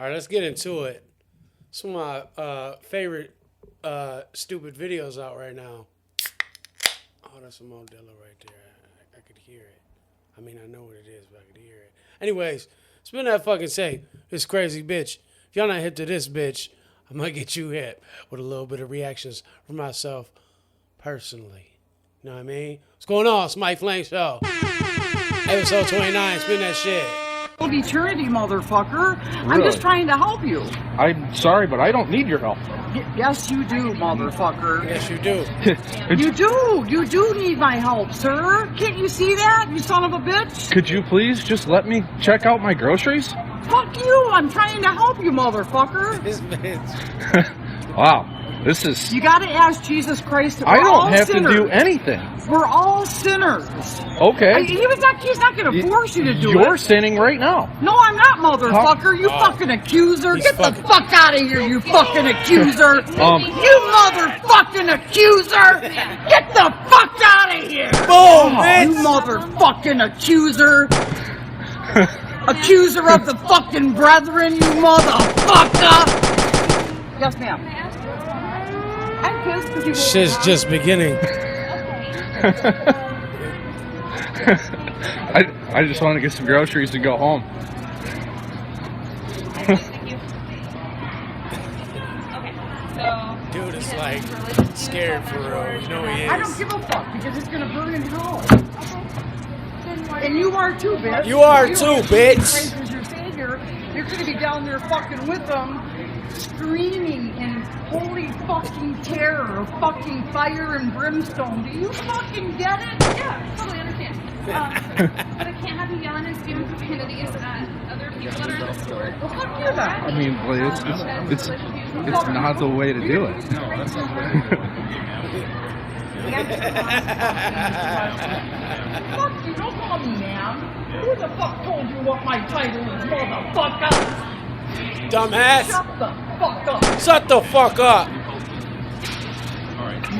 All right, let's get into it. Some of my favorite stupid videos out right now. Oh, that's a Modelo right there. I could hear it. I mean, I know what it is, but I could hear it. Anyways, spin that fucking tape. This crazy bitch. If y'all not hip to this bitch, I might get you hip with a little bit of reactions from myself personally. You know what I mean? What's going on? It's my Flamez Show. Episode 29. Spin that shit. Eternity, motherfucker. Really? I'm just trying to help you. I'm sorry, but I don't need your help. Yes, you do, motherfucker. Yes, you do. You do. You do need my help, sir. Can't you see that, you son of a bitch? Could you please just let me check out my groceries? Fuck you. I'm trying to help you, motherfucker. This bitch. Wow, this is... You gotta ask Jesus Christ. I don't have sinners. to do anything. We're all sinners. Okay. He's not gonna force you to do it. You're sinning right now. No, I'm not, motherfucker. You fucking accuser. Get the fuck out of here, you fucking accuser. You motherfucking accuser. Get the fuck out of here. Boom, bitch. You motherfucking accuser. Accuser of the fucking brethren, you motherfucker. Yes, ma'am. I'm pissed because you... Shit's just beginning. I just want to get some groceries to go home. Dude is like scared for real. You know he is. I don't give a fuck because it's gonna burn in hell. And you are too, bitch. You are too, bitch. Christ is your savior. You're gonna be down there fucking with them, screaming in holy fucking terror of fucking fire and brimstone. Do you fucking get it? Yeah, totally understand. But I can't have you yelling and spewing profanities at other people that are in the store. Well, fuck you then. I mean, but it's not the way to do it. Fuck you, don't call me ma'am. Who the fuck told you what my title is, motherfucker? Dumbass. Shut the fuck up. Shut the fuck up.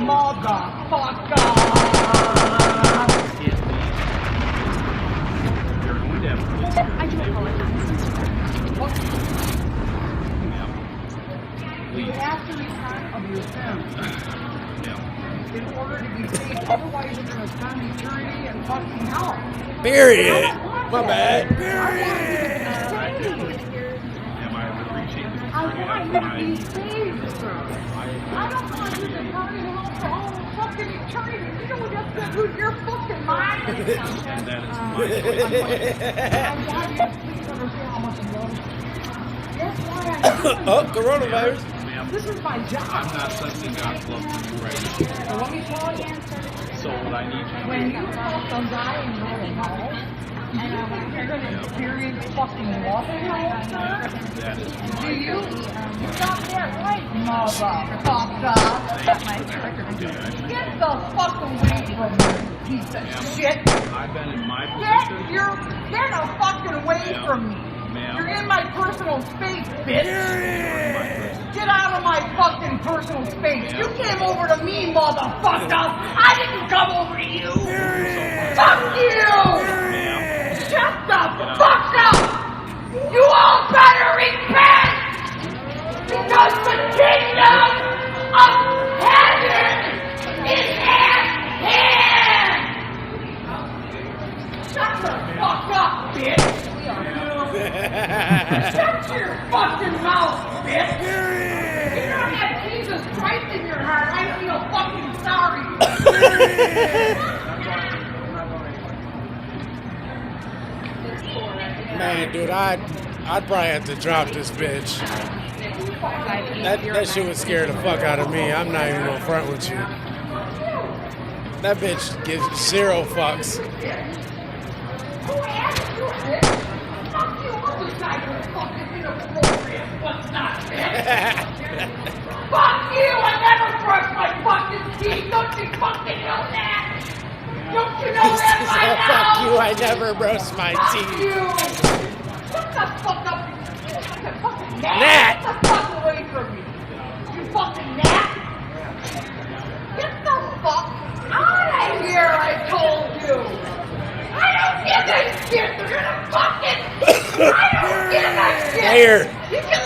Motherfucker. I do apologize. You have to repent of your sins in order to be saved. Otherwise, you're going to spend eternity in fucking hell. Period. My bad. Period. I want you to be saved, sir. I don't want you to burn in hell for all fucking eternity. You know what that's going to do to your fucking mind? I want you to please understand how much I love you. That's why Oh, coronavirus. This is my job. I'm not sending gospel up to you right now. So let me tell you. So what I need you to When you cross the line and go to hell, you're going to experience fucking love in hell, sir? Do you? You got that right, motherfucker. Get the fuck away from me, piece of shit. I've been in my position. Get the fucking away from me. You're in my personal space, bitch. Get out of my fucking personal space. You came over to me, motherfucker. I didn't come over to you. Fuck you. Shut the fuck up. You all better repent. Because the kingdom of heaven is at hand. Shut the fuck up, bitch. Shut your fucking mouth, bitch! You don't have Jesus Christ in your heart. I feel fucking sorry. Man, dude, I'd probably have to drop this bitch. That shit would scare the fuck out of me. I'm not even gonna front with you. That bitch gives zero fucks. Who asked you, bitch? Fuck you, homicide boy fucking inappropriate. What's not, bitch? Fuck you! I never brush my fucking teeth. Don't you fucking know that? Don't you know that by now? Fuck you! I never brush my Fuck teeth. you! Shut the fuck up! You fucking gnat! Gnat. Get the fuck away from me! You fucking gnat! Get the fuck out of here! I told you! I don't give a shit! You're gonna fucking... I don't give a shit! Here. You can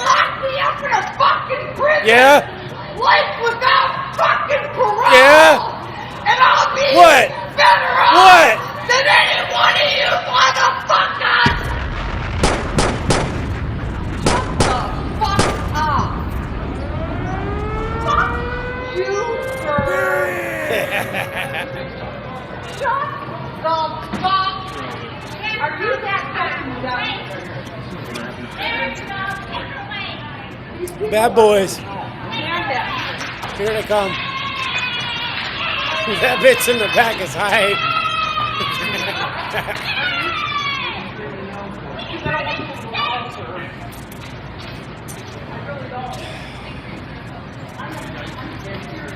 to fucking prison. Yeah. Life without fucking parole. Yeah. And I'll be What? better off What? than any one of you motherfuckers. Shut the fuck up. Fuck you, sir. Shut the fuck. Are you that fucking dumb? Bad boys. Stand up. Here they come. That bitch in the back is high.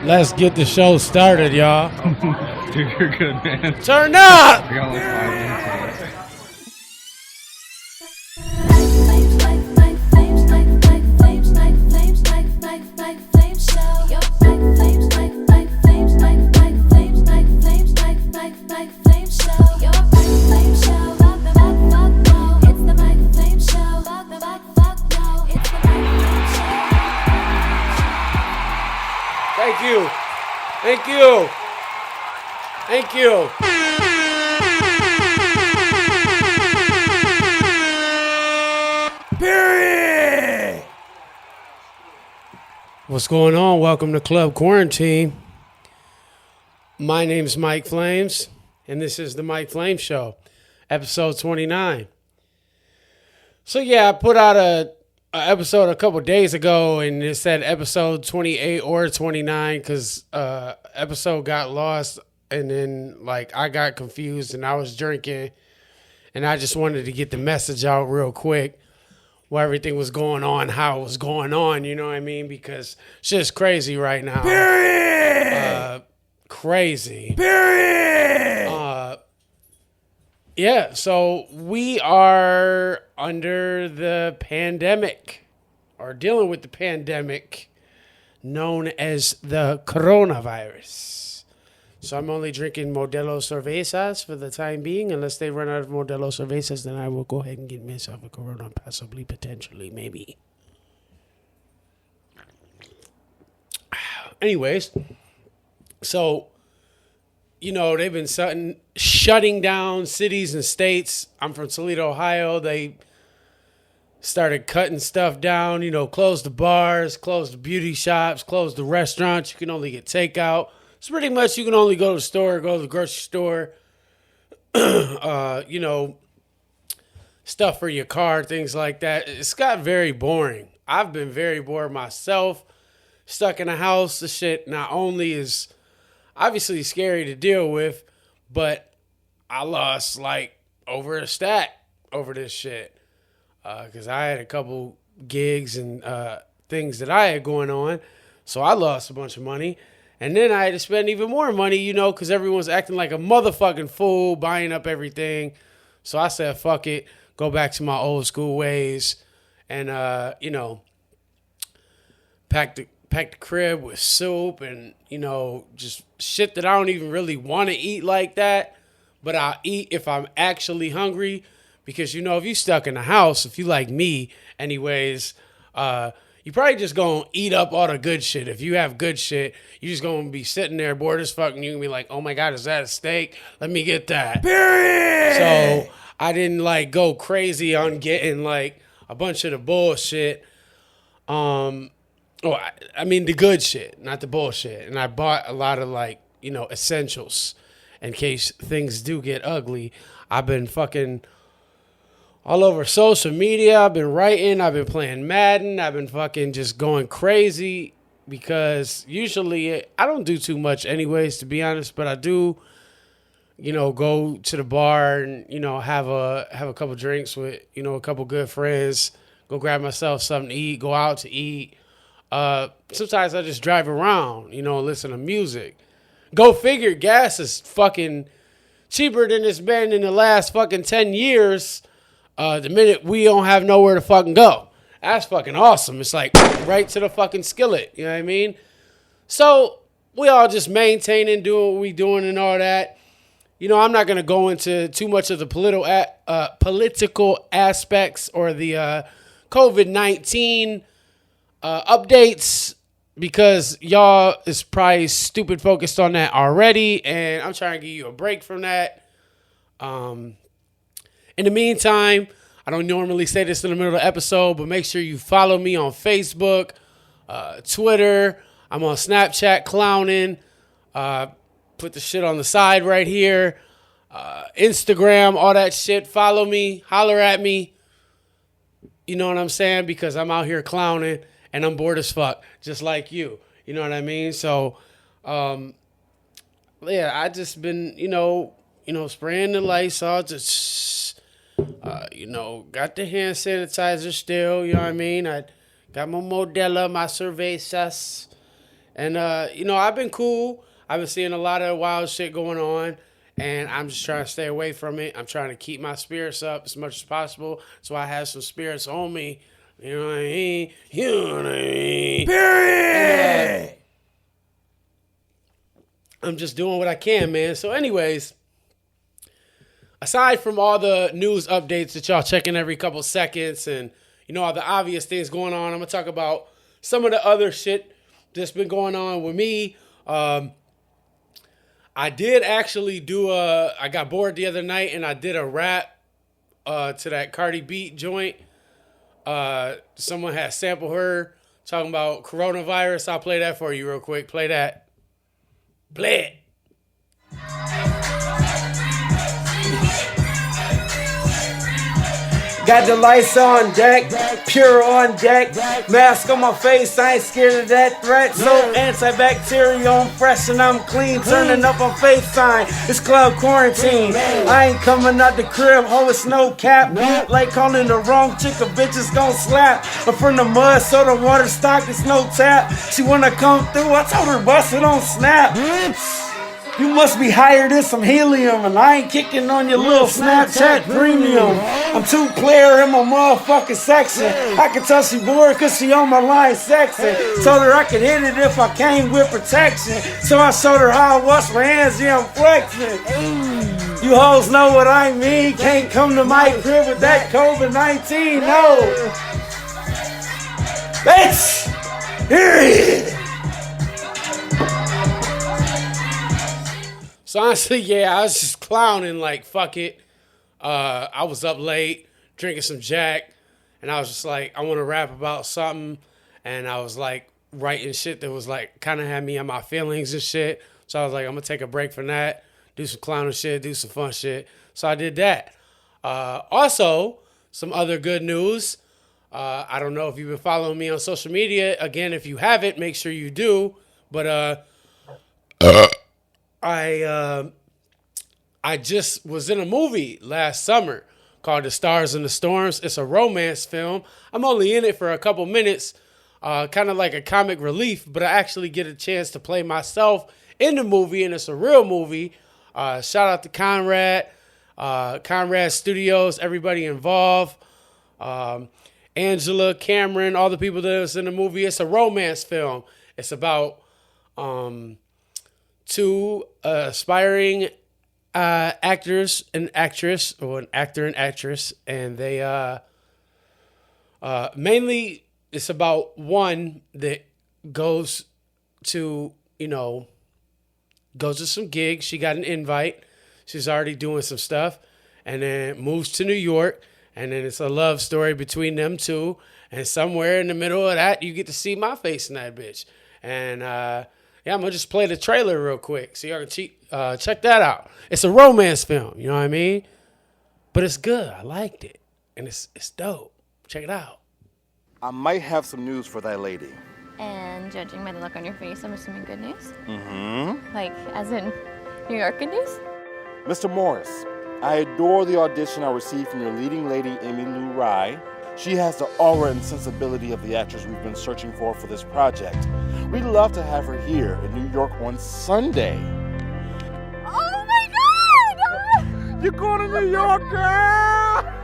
Let's get the show started, y'all. Dude, you're good, man. Turn up! I got like 5 minutes of this. Thank you. Thank you. Thank you. Period. What's going on? Welcome to Club Quarantine. My name's Mike Flamez, and this is the Mike Flamez Show, episode 29. So yeah, I put out a episode a couple days ago, and it said episode 28 or 29 because episode got lost, and then like I got confused and I was drinking, and I just wanted to get the message out real quick where everything was going on, how it was going on, you know what I mean? Because shit's crazy right now. Period. Crazy. Period. Yeah, so we are under the pandemic, or dealing with the pandemic known as the coronavirus. So I'm only drinking Modelo cervezas for the time being. Unless they run out of Modelo cervezas, then I will go ahead and get myself a Corona, possibly, potentially, maybe. Anyways, so, you know, they've been shutting down cities and states. I'm from Toledo, Ohio. They started cutting stuff down, you know, closed the bars, closed the beauty shops, closed the restaurants. You can only get takeout. So pretty much you can only go to the store, go to the grocery store, you know, stuff for your car, things like that. It's got very boring. I've been very bored myself, stuck in a house. The shit not only is obviously scary to deal with, but I lost like over a stack over this shit. Because I had a couple gigs and things that I had going on. So I lost a bunch of money. And then I had to spend even more money, you know, because everyone's acting like a motherfucking fool, buying up everything. So I said, fuck it, go back to my old school ways and, you know, pack the crib with soup and, you know, just shit that I don't even really want to eat like that. But I'll eat if I'm actually hungry. Because, you know, if you stuck in the house, if you like me anyways, you probably just going to eat up all the good shit. If you have good shit, you just going to be sitting there bored as fuck and you can be like, oh my God, is that a steak? Let me get that. Period. So I didn't like go crazy on getting like a bunch of the bullshit. I mean the good shit, not the bullshit. And I bought a lot of like, you know, essentials in case things do get ugly. I've been fucking all over social media. I've been writing. I've been playing Madden. I've been fucking just going crazy because usually I don't do too much anyways, to be honest. But I do, you know, go to the bar and, you know, have a couple drinks with, you know, a couple good friends. Go grab myself something to eat. Go out to eat. Sometimes I just drive around, you know, listen to music. Go figure, gas is fucking cheaper than it's been in the last fucking 10 years. The minute we don't have nowhere to fucking go. That's fucking awesome. It's like right to the fucking skillet. You know what I mean? So we all just maintaining, doing what we doing and all that. You know, I'm not going to go into too much of the political aspects or the COVID-19 updates because y'all is probably stupid focused on that already, and I'm trying to give you a break from that. In the meantime, I don't normally say this in the middle of the episode, but make sure you follow me on Facebook, Twitter. I'm on Snapchat clowning. Put the shit on the side right here. Instagram, all that shit. Follow me. Holler at me. You know what I'm saying? Because I'm out here clowning and I'm bored as fuck, just like you. You know what I mean? So, yeah, I just been, spraying the Lysol, just, got the hand sanitizer still. You know what I mean? I got my Modella, my Cervezas, and I've been cool. I've been seeing a lot of wild shit going on. And I'm just trying to stay away from it. I'm trying to keep my spirits up as much as possible. So I have some spirits on me. You know what I mean? You know what I mean? Period! I'm just doing what I can, man. So anyways, aside from all the news updates that y'all checking every couple seconds and, all the obvious things going on, I'm going to talk about some of the other shit that's been going on with me. I did actually I got bored the other night and I did a rap to that Cardi B joint. Someone had sampled her talking about coronavirus. I'll play that for you real quick. Play that. Play it. Got the lights on deck, pure on deck, mask on my face, I ain't scared of that threat. So antibacterial, I'm fresh and I'm clean, turning up on FaceTime, it's club quarantine. I ain't coming out the crib, ho, it's no cap. Like calling the wrong chick, a bitch is gon' slap. But from the mud, so the water stock, it's no tap. She wanna come through, I told her bust it on Snap. You must be higher than some helium, and I ain't kicking on your little Snapchat premium. I'm two player in my motherfucking section. I can tell she bored cause she on my line section. Told her I could hit it if I came with protection. So I showed her how I wash my hands, yeah, I'm flexing. You hoes know what I mean. Can't come to my crib with that COVID-19, no. Bitch! Period! So honestly, yeah, I was just clowning like, fuck it. I was up late, drinking some Jack, and I was just like, I want to rap about something. And I was like writing shit that was like, kind of had me on my feelings and shit. So I was like, I'm going to take a break from that, do some clowning shit, do some fun shit. So I did that. Also, some other good news. I don't know if you've been following me on social media. Again, if you haven't, make sure you do. But I just was in a movie last summer called The Stars and the Storms. It's a romance film. I'm only in it for a couple minutes, kind of like a comic relief, but I actually get a chance to play myself in the movie, and it's a real movie. Shout out to Conrad Studios, everybody involved, Angela, Cameron, all the people that was in the movie. It's a romance film. It's about two aspiring actors and actress, or an actor and actress, and they mainly it's about one that goes to some gigs. She got an invite. She's already doing some stuff, and then moves to New York, and then it's a love story between them two, and somewhere in the middle of that you get to see my face in that bitch. And yeah, I'm going to just play the trailer real quick so y'all can check that out. It's a romance film, you know what I mean? But it's good. I liked it. And it's dope. Check it out. I might have some news for that lady. And judging by the look on your face, I'm assuming good news? Mm-hmm. Like, as in New York good news? Mr. Morris, I adore the audition I received from your leading lady, Amy Lou Rai. She has the aura and sensibility of the actress we've been searching for this project. We'd love to have her here in New York on Sunday. Oh my God! You're going to New York, girl!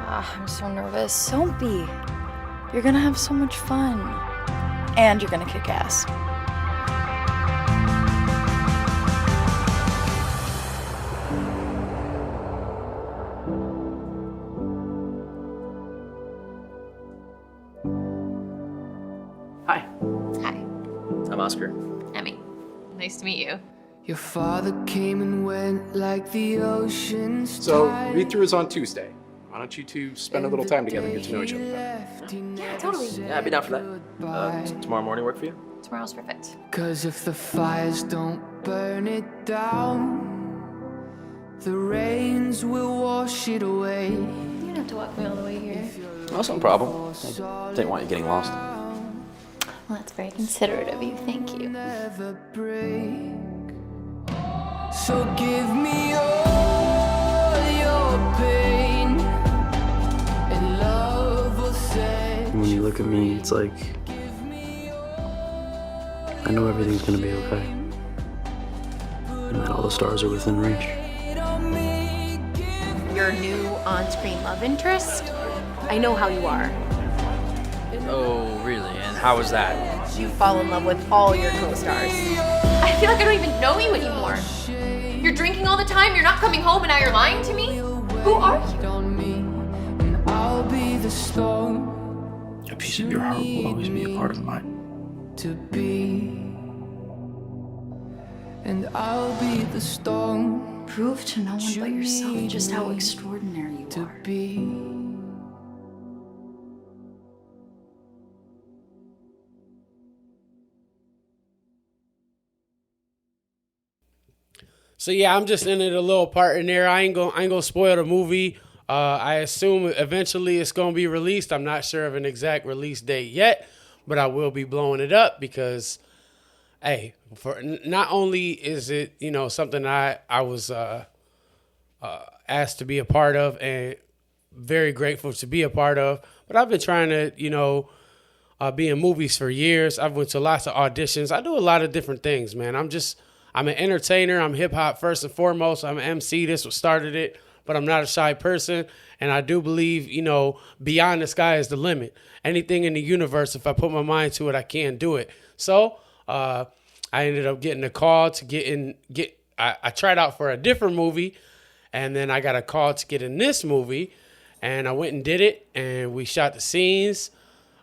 I'm so nervous. Don't be. You're gonna have so much fun. And you're gonna kick ass. Oscar. Emmy. Nice to meet you. Your father came and went like the ocean's So, read-through is on Tuesday. Why don't you two spend a little time together and get to know each other better? Yeah, totally. Yeah, I'd be down for that. Tomorrow morning work for you? Tomorrow's perfect. Cause if the fires don't burn it down, the rains will wash it away. You don't have to walk me all the way here. Well, no problem. I didn't want you getting lost. Well, that's very considerate of you. Thank you. Never break. So give me all your pain, and love will set. When you look at me, it's like I know everything's gonna be okay, and that all the stars are within reach. Your new on-screen love interest? I know how you are. Oh, really? And how was that? You fall in love with all your co-stars. I feel like I don't even know you anymore. You're drinking all the time, you're not coming home, and now you're lying to me? Who are you? I'll be the storm. A piece of your heart will always be a part of mine. To be, and I'll be the storm. Prove to no one but yourself just how extraordinary you are. So yeah, I'm just in it a little part in there. I ain't gonna spoil the movie. I assume eventually it's gonna be released. I'm not sure of an exact release date yet, but I will be blowing it up because, hey, for not only is it something I was asked to be a part of and very grateful to be a part of, but I've been trying to be in movies for years. I've went to lots of auditions. I do a lot of different things, man. I'm an entertainer. I'm hip hop first and foremost. I'm an MC. This what started it, but I'm not a shy person. And I do believe, beyond the sky is the limit. Anything in the universe, if I put my mind to it, I can do it. So I ended up getting a call to I tried out for a different movie, and then I got a call to get in this movie, and I went and did it, and we shot the scenes.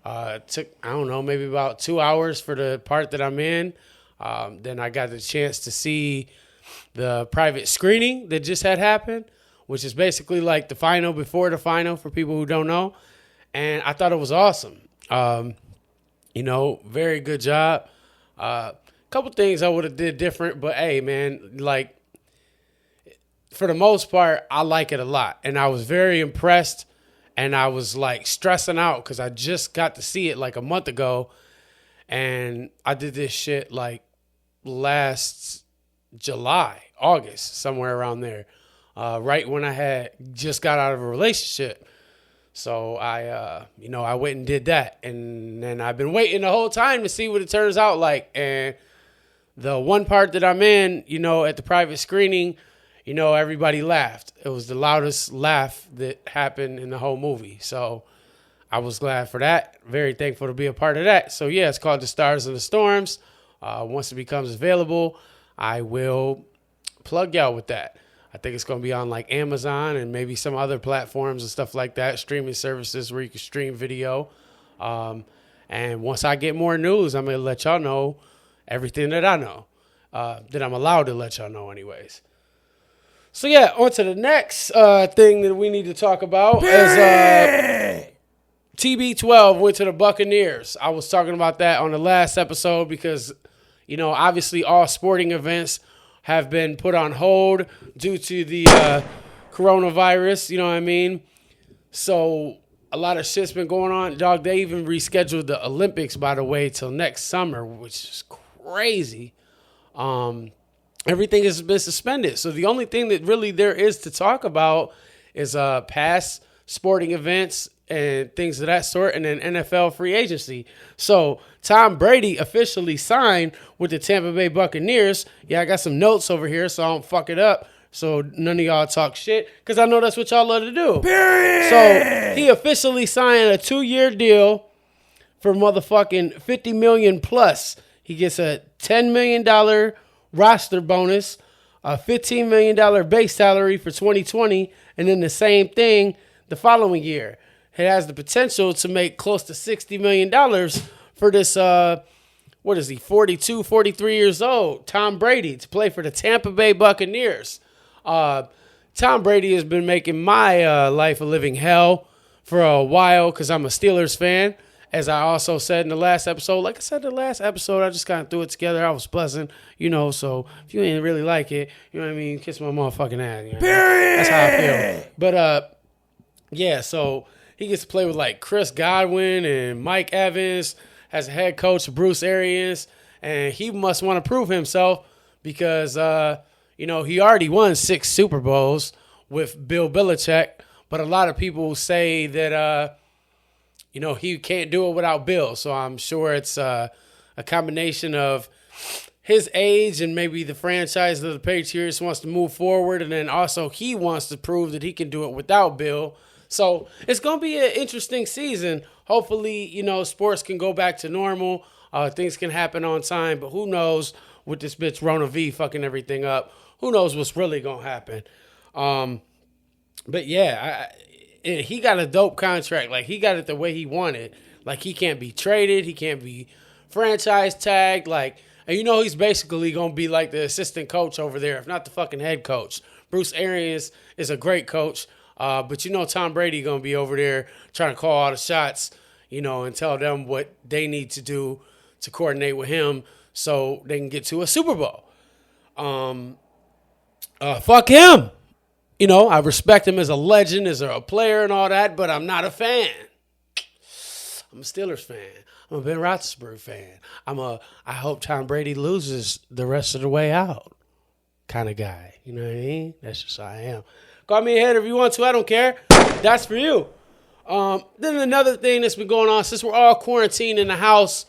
It took, I don't know, maybe about 2 hours for the part that I'm in. Then I got the chance to see the private screening that just had happened, which is basically like the final before the final for people who don't know. And I thought it was awesome. Very good job. Couple things I would have did different, but hey, man, like for the most part, I like it a lot. And I was very impressed, and I was like stressing out because I just got to see it like a month ago. And I did this shit like last July, August, somewhere around there, right when I had just got out of a relationship. So I went and did that. And then I've been waiting the whole time to see what it turns out like. And the one part that I'm in, at the private screening, everybody laughed. It was the loudest laugh that happened in the whole movie. So I was glad for that. Very thankful to be a part of that. So yeah, it's called The Stars and the Storms. Once it becomes available, I will plug y'all with that. I think it's going to be on like Amazon and maybe some other platforms and stuff like that, streaming services where you can stream video. And once I get more news, I'm going to let y'all know everything that I know, that I'm allowed to let y'all know anyways. So yeah, on to the next thing that we need to talk about is TB12 went to the Buccaneers. I was talking about that on the last episode because, obviously all sporting events have been put on hold due to the coronavirus, you know what I mean? So a lot of shit's been going on. Dog, they even rescheduled the Olympics, by the way, till next summer, which is crazy. Everything has been suspended. So the only thing that really there is to talk about is past sporting events and things of that sort, and then NFL free agency. So Tom Brady officially signed with the Tampa Bay Buccaneers. Yeah, I got some notes over here so I don't fuck it up, so none of y'all talk shit, because I know that's what y'all love to do. Period. So he officially signed a 2-year deal for motherfucking $50 million plus. He gets a $10 million roster bonus, a $15 million base salary for 2020, and then the same thing the following year. It has the potential to make close to $60 million for this what is he, 42, 43 years old, Tom Brady, to play for the Tampa Bay Buccaneers. Tom Brady has been making my life a living hell for a while because I'm a Steelers fan. As I also said in the last episode, like I said in the last episode, I just kind of threw it together. I was buzzing, so if you ain't really like it, you know what I mean, kiss my motherfucking ass. You know? That's how I feel. But, yeah, so he gets to play with, like, Chris Godwin and Mike Evans, has a head coach, Bruce Arians, and he must want to prove himself because, he already won 6 Super Bowls with Bill Belichick, but a lot of people say that, he can't do it without Bill. So I'm sure it's a combination of his age and maybe the franchise of the Patriots wants to move forward. And then also he wants to prove that he can do it without Bill. So it's going to be an interesting season. Hopefully, sports can go back to normal. Things can happen on time. But who knows with this bitch Rona V fucking everything up. Who knows what's really going to happen. But yeah, he got a dope contract. Like, he got it the way he wanted. Like, he can't be traded. He can't be franchise tagged. Like, and he's basically going to be like the assistant coach over there, if not the fucking head coach. Bruce Arians is a great coach. But Tom Brady going to be over there trying to call all the shots, and tell them what they need to do to coordinate with him so they can get to a Super Bowl. Fuck him. I respect him as a legend, as a player and all that, but I'm not a fan. I'm a Steelers fan. I'm a Ben Roethlisberger fan. I hope Tom Brady loses the rest of the way out kind of guy. You know what I mean? That's just how I am. Call me a hater if you want to. I don't care. That's for you. Then another thing that's been going on, since we're all quarantined in the house,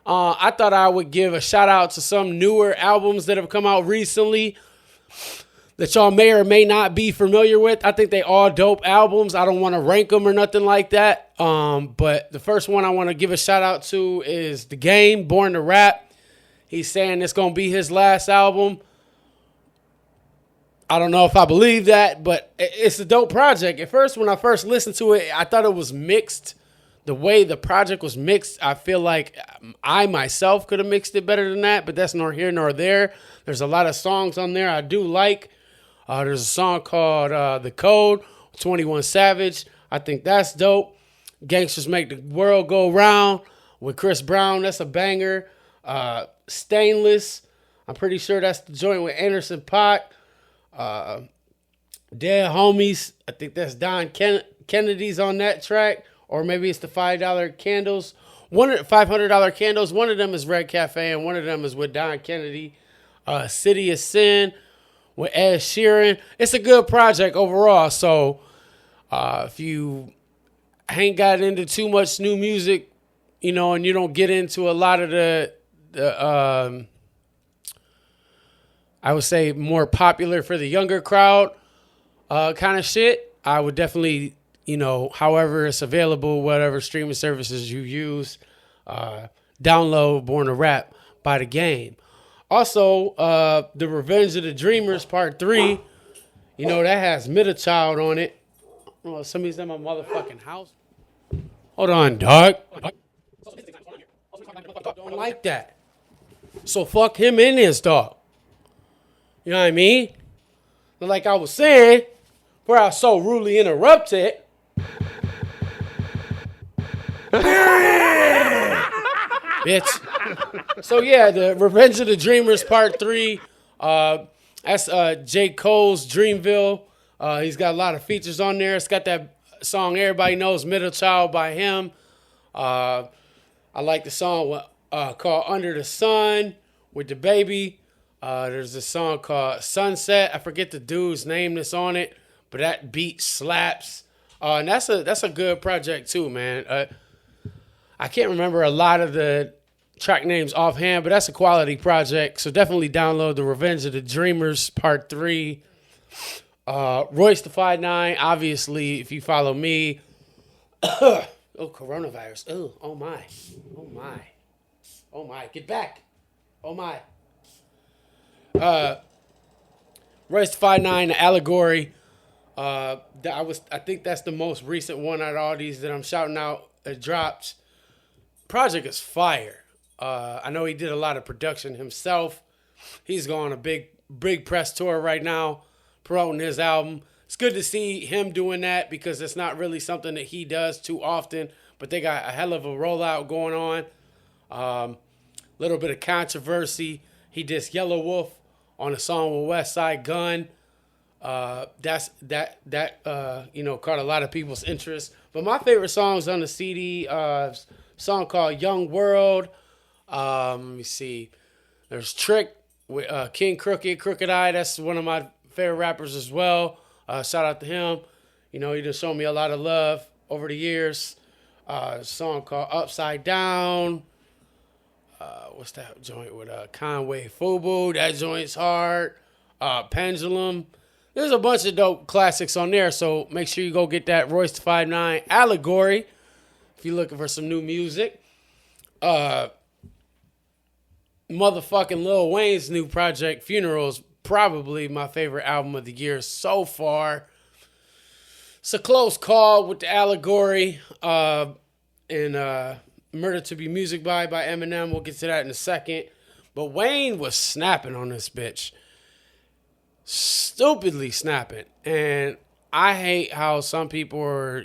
I thought I would give a shout out to some newer albums that have come out recently that y'all may or may not be familiar with. I think they all dope albums. I don't want to rank them or nothing like that. But the first one I want to give a shout out to is The Game, Born to Rap. He's saying it's going to be his last album. I don't know if I believe that, but it's a dope project. At first, when I first listened to it, I thought it was mixed. The way the project was mixed, I feel like I myself could have mixed it better than that, but that's nor here nor there. There's a lot of songs on there I do like. There's a song called The Code, 21 Savage. I think that's dope. Gangsters Make the World Go Round with Chris Brown. That's a banger. Stainless. I'm pretty sure that's the joint with Anderson .Paak. Dead Homies. I think that's Don Kennedy's on that track. Or maybe it's the $5 Candles. $500 Candles. One of them is Red Cafe and one of them is with Don Kennedy. City of Sin with Ed Sheeran. It's a good project overall. So if you ain't got into too much new music, and you don't get into a lot of the I would say more popular for the younger crowd kind of shit, I would definitely, however it's available, whatever streaming services you use, download Born to Rap by The Game. Also, The Revenge of the Dreamers Part 3, that has Middle Child on it. Oh, somebody's in my motherfucking house. Hold on, dog. Don't like that. So fuck him and his dog. You know what I mean? But like I was saying, where I was so rudely interrupted. Bitch. So yeah, The Revenge of the Dreamers Part 3. That's J. Cole's Dreamville. He's got a lot of features on there. It's got that song everybody knows, Middle Child by him. I like the song called Under the Sun with the baby. There's a song called Sunset. I forget the dude's name that's on it, but that beat slaps. And that's a good project too, man. I can't remember a lot of the track names offhand, but that's a quality project. So definitely download The Revenge of the Dreamers Part 3. Royce the 5'9", obviously, if you follow me. Oh, coronavirus. Oh my. Get back. Oh my. Royce the 5'9", Allegory. I think that's the most recent one out of all these that I'm shouting out. It dropped. Project is fire. I know he did a lot of production himself. He's going on a big press tour right now, promoting his album. It's good to see him doing that because it's not really something that he does too often, but they got a hell of a rollout going on. Little bit of controversy. He dissed Yellow Wolf on a song with West Side Gun. That caught a lot of people's interest. But my favorite songs on the CD, song called Young World. Let me see. There's Trick with King Crooked Eye. That's one of my favorite rappers as well. Shout out to him. He just showed me a lot of love over the years. A song called Upside Down. What's that joint with Conway Fubu? That joint's hard. Pendulum. There's a bunch of dope classics on there, so make sure you go get that Royce the 5'9" Allegory if you're looking for some new music. Motherfucking Lil Wayne's new project, Funerals, probably my favorite album of the year so far. It's a close call with the Allegory and Murder to Be Music by Eminem. We'll get to that in a second. But Wayne was snapping on this bitch. Stupidly snapping. And I hate how some people are,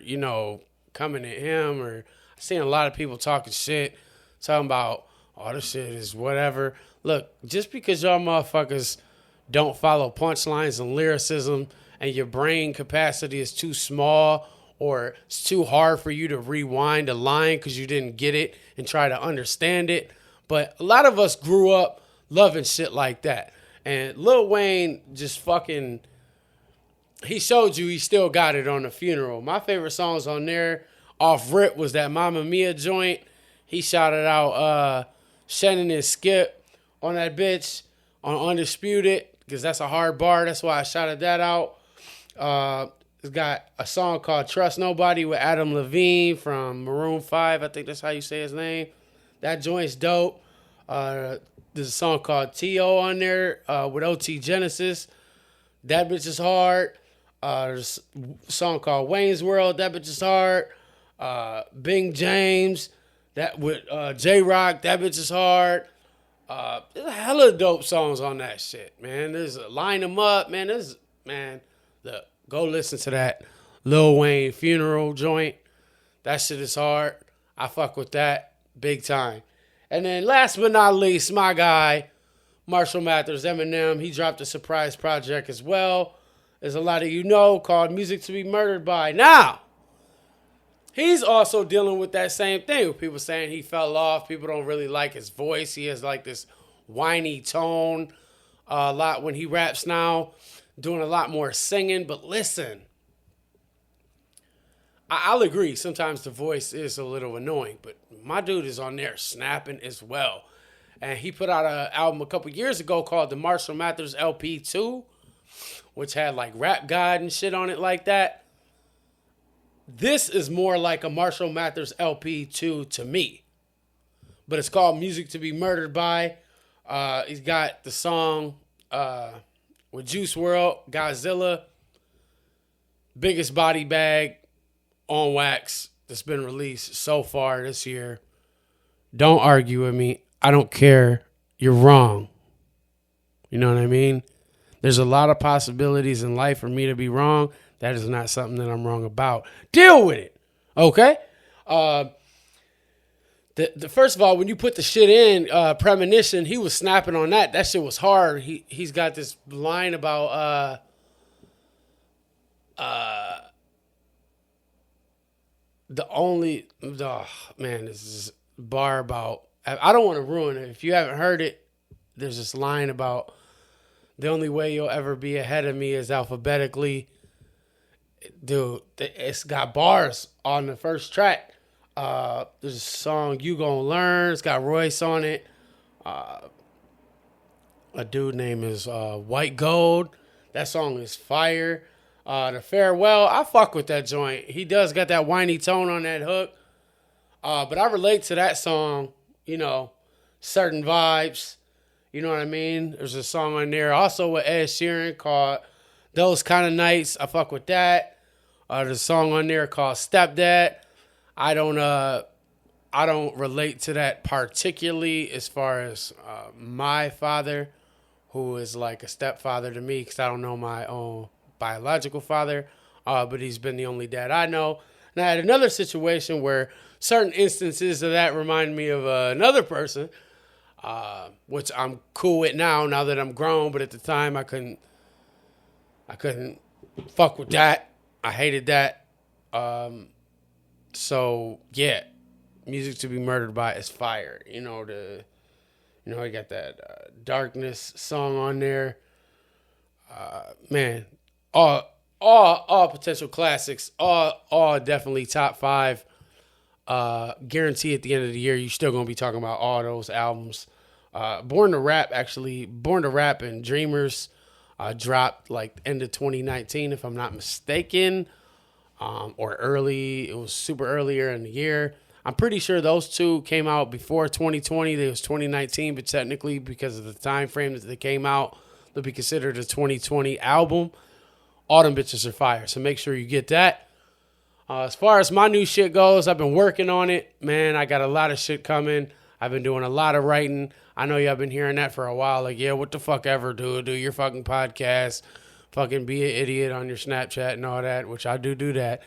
coming at him, or I've seen a lot of people talking shit, talking about, oh, this shit is whatever. Look, just because y'all motherfuckers don't follow punchlines and lyricism and your brain capacity is too small or it's too hard for you to rewind a line because you didn't get it and try to understand it. But a lot of us grew up loving shit like that. And Lil Wayne just fucking, he showed you he still got it on The Funeral. My favorite songs on there off rip was that Mamma Mia joint. He shouted out Shannon and Skip on that bitch on Undisputed because that's a hard bar. That's why I shouted that out. It's got a song called Trust Nobody with Adam Levine from Maroon 5. I think that's how you say his name. That joint's dope. There's a song called T.O. on there with OT Genesis. That bitch is hard. There's a song called Wayne's World. That bitch is hard. Bing James. That with J-Rock. That bitch is hard. There's a hella dope songs on that shit, man. There's Line Them Up, man. Go listen to that Lil Wayne Funeral joint. That shit is hard. I fuck with that big time. And then last but not least, my guy, Marshall Mathers, Eminem. He dropped a surprise project as well. As a lot of you know, called Music to Be Murdered By. Now, he's also dealing with that same thing. With people saying he fell off. People don't really like his voice. He has like this whiny tone a lot when he raps now. Doing a lot more singing. But listen, I'll agree. Sometimes the voice is a little annoying. But my dude is on there snapping as well. And he put out an album a couple years ago called the Marshall Mathers LP 2. Which had like Rap God and shit on it like that. This is more like a Marshall Mathers LP 2 to me. But it's called Music to Be Murdered By. He's got the song with Juice WRLD, Godzilla, biggest body bag on wax that's been released so far this year. Don't argue with me. I don't care. You're wrong. You know what I mean? There's a lot of possibilities in life for me to be wrong. That is not something that I'm wrong about. Deal with it. Okay? The first of all, when you put the shit in, Premonition, he was snapping on that. That shit was hard. He's got this line about this is a bar about, I don't want to ruin it. If you haven't heard it, there's this line about the only way you'll ever be ahead of me is alphabetically. Dude, it's got bars on the first track. There's a song You Gonna Learn. It's got Royce on it. A dude name is White Gold. That song is fire. The Farewell, I fuck with that joint. He does got that whiny tone on that hook. But I relate to that song, certain vibes. You know what I mean? There's a song on there also with Ed Sheeran called Those Kind of Nights. I fuck with that. There's a song on there called Stepdad. I don't I don't relate to that particularly as far as my father, who is like a stepfather to me because I don't know my own biological father, but he's been the only dad I know. And I had another situation where certain instances of that remind me of another person, which I'm cool with now that I'm grown, but at the time I couldn't fuck with that. I hated that. So yeah, Music to Be Murdered By is fire. I got that Darkness song on there. Man, all potential classics. All definitely top 5. Guarantee at the end of the year you're still gonna be talking about all those albums. Born to Rap and Dreamers dropped like end of 2019 if I'm not mistaken, or early. It was super earlier in the year. I'm pretty sure those two came out before 2020. It was 2019, but technically because of the time frame that they came out, they'll be considered a 2020 album. All them bitches are fire, so make sure you get that. As far as my new shit goes, I've been working on it. Man, I got a lot of shit coming. I've been doing a lot of writing. I know y'all been hearing that for a while. Like, yeah, what the fuck ever, dude? Do your fucking podcast. Fucking be an idiot on your Snapchat and all that, which I do that.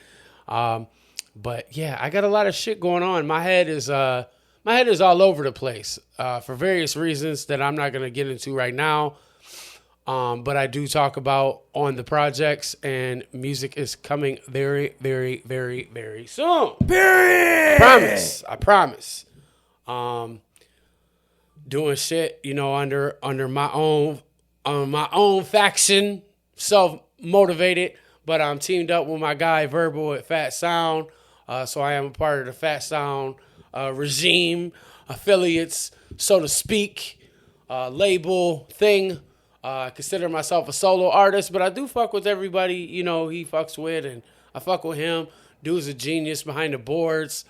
But yeah, I got a lot of shit going on. My head is all over the place for various reasons that I'm not gonna get into right now. But I do talk about on the projects, and music is coming very, very, very, very soon. Period. I promise. Doing shit, under my own faction, self-motivated, but I'm teamed up with my guy Verbal at Fat Sound. So I am a part of the Fat Sound regime, affiliates, so to speak, label thing. I consider myself a solo artist, but I do fuck with everybody, he fucks with, and I fuck with him. Dude's a genius behind the boards.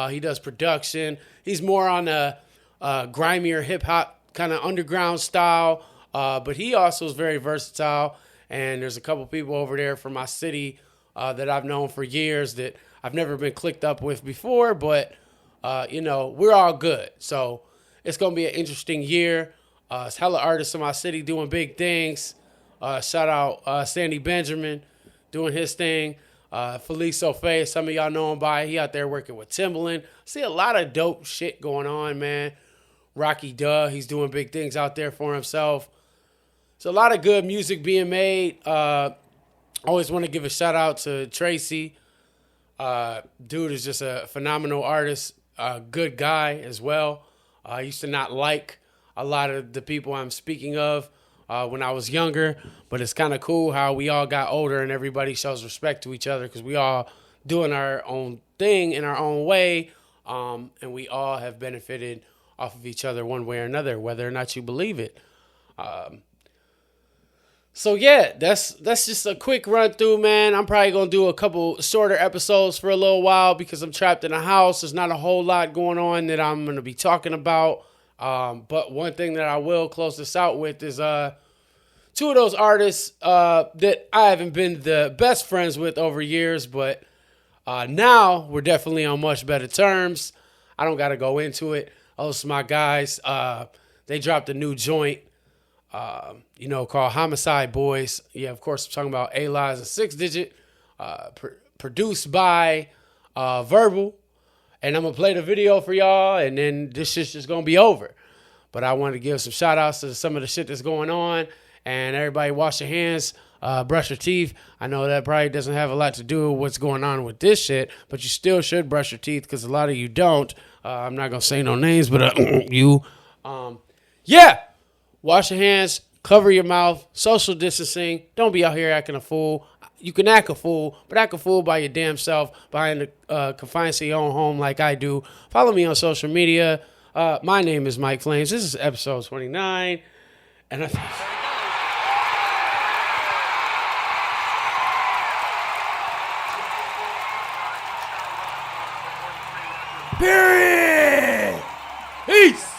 He does production. He's more on the grimier hip-hop kind of underground style, but he also is very versatile, and there's a couple people over there from my city that I've known for years that I've never been clicked up with before, but, we're all good. So it's going to be an interesting year. It's hella artists in my city doing big things. Shout out Sandy Benjamin doing his thing. Felice Sofe, some of y'all know him by. He out there working with Timbaland. See a lot of dope shit going on, man. Rocky Duh, he's doing big things out there for himself. There's a lot of good music being made. Always want to give a shout out to Tracy. Dude is just a phenomenal artist, a good guy as well. I used to not like a lot of the people I'm speaking of when I was younger, but it's kind of cool how we all got older and everybody shows respect to each other because we all doing our own thing in our own way, and we all have benefited off of each other one way or another, whether or not you believe it. So yeah, that's just a quick run through, man. I'm probably gonna do a couple shorter episodes for a little while because I'm trapped in a house. There's not a whole lot going on that I'm gonna be talking about. But one thing that I will close this out with is two of those artists that I haven't been the best friends with over years, but now we're definitely on much better terms. I don't gotta go into it. Those are my guys. They dropped a new joint. Called Homicide Boys. Yeah, of course, I'm talking about A-Lies and 6 Digit, produced by Verbal. And I'm going to play the video for y'all, and then this shit's just going to be over. But I want to give some shout-outs to some of the shit that's going on. And everybody wash your hands, brush your teeth. I know that probably doesn't have a lot to do with what's going on with this shit, but you still should brush your teeth because a lot of you don't. I'm not going to say no names, but you. Yeah. Wash your hands, cover your mouth, social distancing. Don't be out here acting a fool. You can act a fool, but act a fool by your damn self behind the confines of your own home like I do. Follow me on social media. My name is Mike Flamez. This is episode 29. And I think... Period! Peace!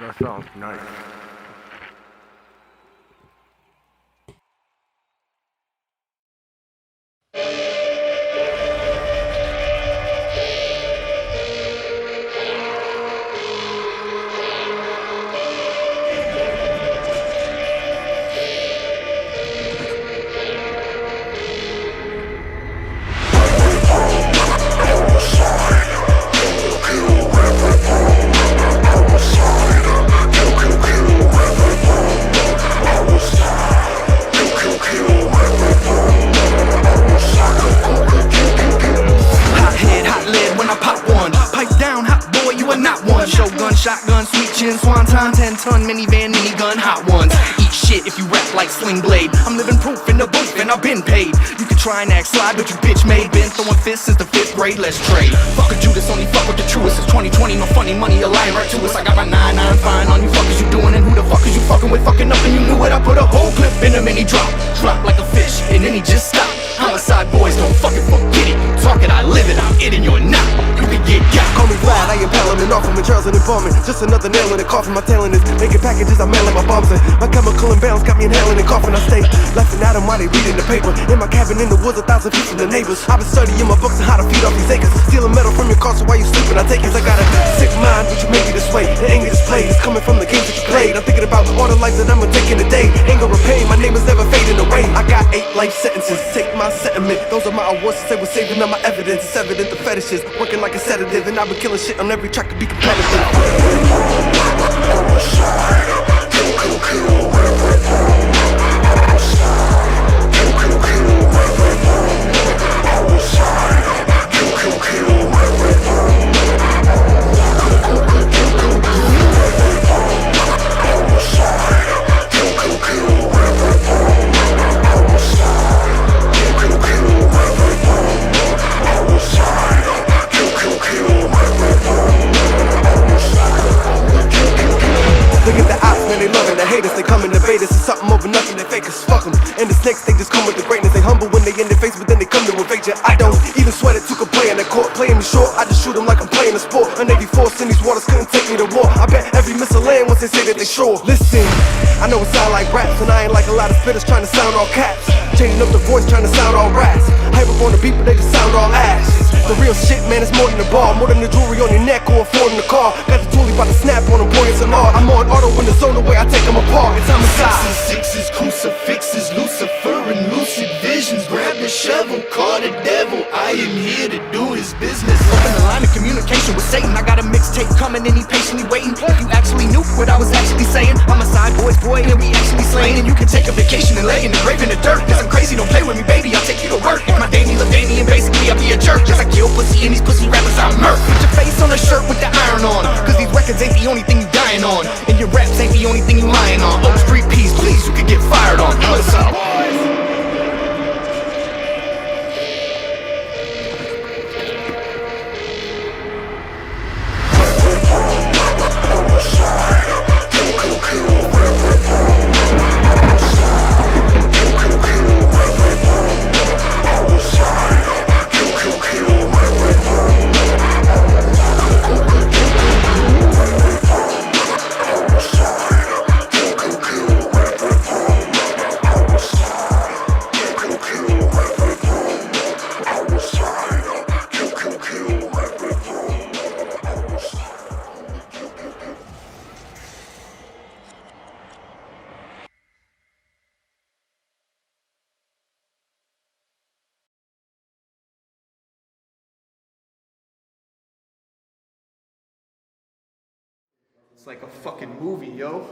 That sounds nice. minigun hot ones. Eat shit if you rap like Sling Blade. I'm living proof in the booth and I've been paid. You can try and act slide, but you bitch made. Been throwing fists since the 5th grade, let's trade. Fuck a Judas, only fuck with the truest. It's 2020, no funny money, you're lying right to us. I got my 9-9 fine on you fuckers, you doing, and who the fuck is you fucking with? Fucking up and you knew it. I put a whole clip in him and he drop like a fish, and then he just stop. Homicide boys, don't fucking forget it. Talk it, I live it, I'm it and you're not. You can get got. Call me Vlad, I impale him and off him and Charles and embalming. Just another nail in the coffin, my talent is making packages, I mail like my bombs in. My chemical imbalance got me inhaling and coughing. I stay laughing at them while they reading the paper. In my cabin in the woods, 1,000 feet from the neighbors. I've been studying my books and how to feed off these acres. Stealing metal from your car, so while you sleeping, I take it. I got a sick mind, but you make me this way. The anger displayed is coming from the games that you played. I'm thinking about all the lives that I'ma take in a day. Anger or pain, my name is never fading away. I got 8 life sentences, take my sentiment. Those are my awards to say we're saving up my evidence. It's evident the fetishes working like a sedative, and I've been killing shit on every track to be competitive. Look at the ops, man, they loving the haters. They come and debate us. It's something over nothing, they fake us, fuck them. And the snakes, they just come with the greatness. They humble when they in their face, but then they come to evade you. I don't even sweat it, took a play in the court. Playing me short, I just shoot them like I'm playing a sport. A Navy force in these waters couldn't take me to war. I bet every missile land once they say that they sure. Listen, I know it sound like raps, and I ain't like a lot of spitters trying to sound all caps. Changing up the voice, trying to sound all raps. Hype up on the beat, but they just sound all ass. The real shit, man, it's more than the ball. More than the jewelry on your neck or a Ford in the car. Got the toolie about to snap on them, boy, it's a law. I'm on auto in the zone, the way I take them apart. It's homicide. Sixes, crucifixes, Lucifer and lucid visions. Grab the shovel, call the devil. I am here to do his business. Open the line of communication with Satan. I got a mixtape coming and he patiently waiting. If you actually knew what I was actually saying, Homicide Boys, boy, and we actually slaying. And you can take a vacation and lay in the grave in the dirt. Cause I'm crazy, don't play with me, baby, I'll take you to work. If my Danny look Danny and basically I'll be a jerk. Cause I kill pussy and these pussy rappers I murk. Put your face on a shirt with the iron on. Cause these records ain't the only thing you dying on. And your raps ain't the only thing you lying on. Oh, street peace, please, you could get fired on. Homicide Boys. It's like a fucking movie, yo.